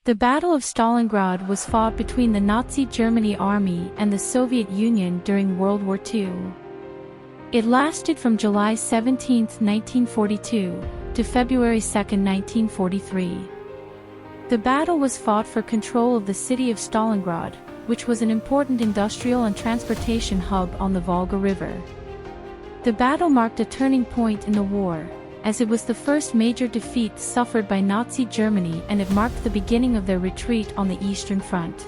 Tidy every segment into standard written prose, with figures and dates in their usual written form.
The Battle of Stalingrad was fought between the Nazi Germany army and the Soviet Union during World War II. It lasted from July 17, 1942, to February 2, 1943. The battle was fought for control of the city of Stalingrad, which was an important industrial and transportation hub on the Volga River. The battle marked a turning point in the war, as it was the first major defeat suffered by Nazi Germany, and it marked the beginning of their retreat on the Eastern Front.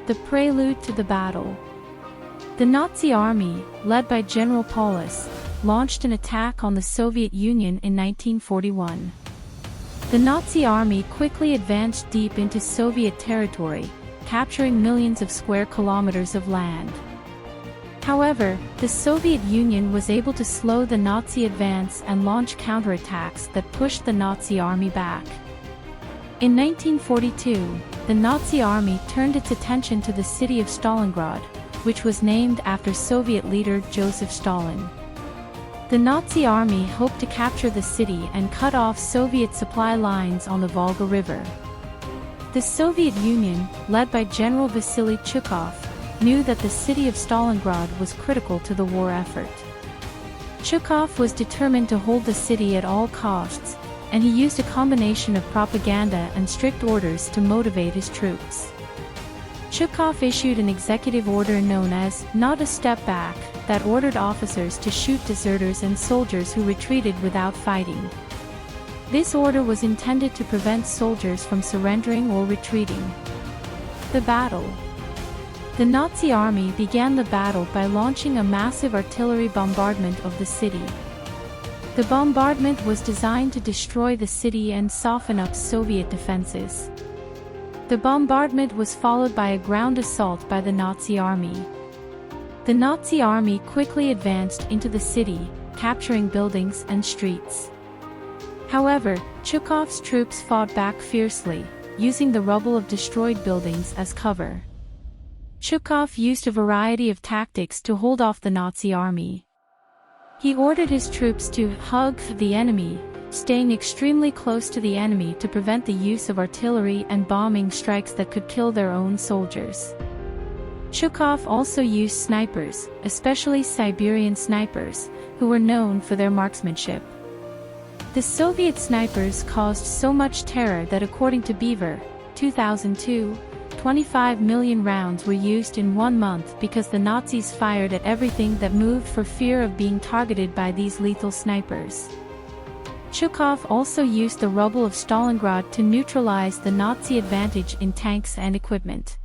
The prelude to the battle. The Nazi army, led by General Paulus, launched an attack on the Soviet Union in 1941. The Nazi army quickly advanced deep into Soviet territory, capturing millions of square kilometers of land. However, the Soviet Union was able to slow the Nazi advance and launch counterattacks that pushed the Nazi army back. In 1942, the Nazi army turned its attention to the city of Stalingrad, which was named after Soviet leader Joseph Stalin. The Nazi army hoped to capture the city and cut off Soviet supply lines on the Volga River. The Soviet Union, led by General Vasily Zhukov, knew that the city of Stalingrad was critical to the war effort. Zhukov was determined to hold the city at all costs, and he used a combination of propaganda and strict orders to motivate his troops. Zhukov issued an executive order known as "Not a Step Back" that ordered officers to shoot deserters and soldiers who retreated without fighting. This order was intended to prevent soldiers from surrendering or retreating. The battle. The Nazi army began the battle by launching a massive artillery bombardment of the city. The bombardment was designed to destroy the city and soften up Soviet defenses. The bombardment was followed by a ground assault by the Nazi army. The Nazi army quickly advanced into the city, capturing buildings and streets. However, Zhukov's troops fought back fiercely, using the rubble of destroyed buildings as cover. Zhukov used a variety of tactics to hold off the Nazi army. He ordered his troops to hug the enemy, staying extremely close to the enemy to prevent the use of artillery and bombing strikes that could kill their own soldiers. Zhukov also used snipers, especially Siberian snipers, who were known for their marksmanship. The Soviet snipers caused so much terror that, according to Beaver, 2002, 25 million rounds were used in 1 month because the Nazis fired at everything that moved for fear of being targeted by these lethal snipers. Zhukov also used the rubble of Stalingrad to neutralize the Nazi advantage in tanks and equipment.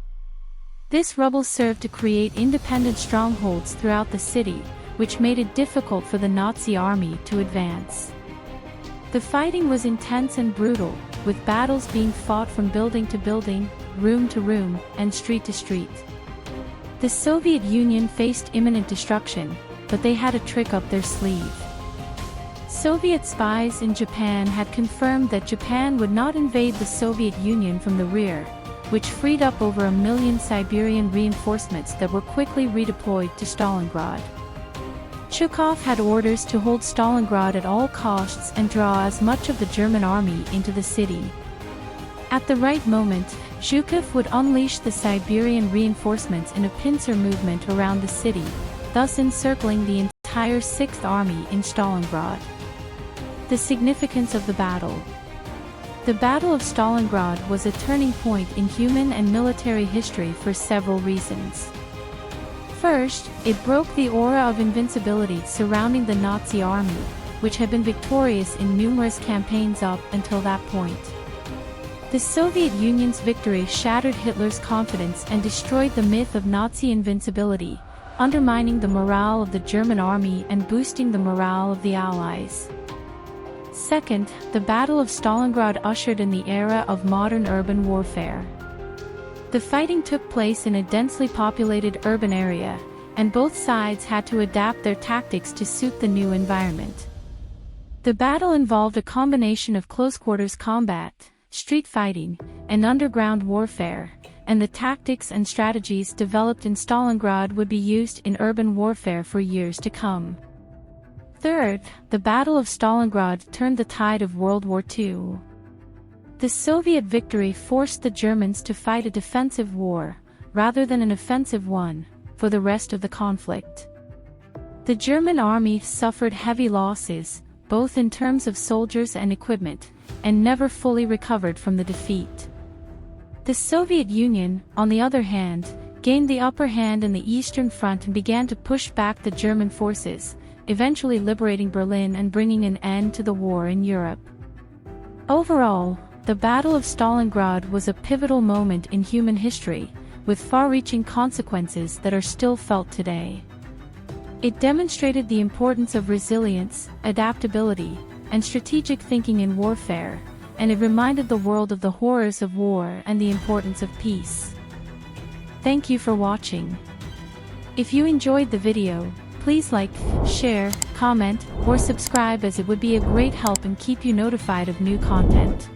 This rubble served to create independent strongholds throughout the city, which made it difficult for the Nazi army to advance. The fighting was intense and brutal, with battles being fought from building to building, room to room, and street to street. The Soviet Union faced imminent destruction, but they had a trick up their sleeve. Soviet spies in Japan had confirmed that Japan would not invade the Soviet Union from the rear, which freed up over 1 million Siberian reinforcements that were quickly redeployed to Stalingrad. Zhukov had orders to hold Stalingrad at all costs and draw as much of the German army into the city. At the right moment, Zhukov would unleash the Siberian reinforcements in a pincer movement around the city, thus encircling the entire 6th Army in Stalingrad. The significance of the battle. The Battle of Stalingrad was a turning point in human and military history for several reasons. First, it broke the aura of invincibility surrounding the Nazi army, which had been victorious in numerous campaigns up until that point. The Soviet Union's victory shattered Hitler's confidence and destroyed the myth of Nazi invincibility, undermining the morale of the German army and boosting the morale of the Allies. Second, the Battle of Stalingrad ushered in the era of modern urban warfare. The fighting took place in a densely populated urban area, and both sides had to adapt their tactics to suit the new environment. The battle involved a combination of close-quarters combat, street fighting, and underground warfare, and the tactics and strategies developed in Stalingrad would be used in urban warfare for years to come. Third, the Battle of Stalingrad turned the tide of World War II. The Soviet victory forced the Germans to fight a defensive war, rather than an offensive one, for the rest of the conflict. The German army suffered heavy losses, both in terms of soldiers and equipment, and never fully recovered from the defeat. The Soviet Union, on the other hand, gained the upper hand in the Eastern Front and began to push back the German forces, eventually liberating Berlin and bringing an end to the war in Europe. Overall, the Battle of Stalingrad was a pivotal moment in human history, with far-reaching consequences that are still felt today. It demonstrated the importance of resilience, adaptability, and strategic thinking in warfare, and it reminded the world of the horrors of war and the importance of peace. Thank you for watching. If you enjoyed the video, please like, share, comment, or subscribe, as it would be a great help and keep you notified of new content.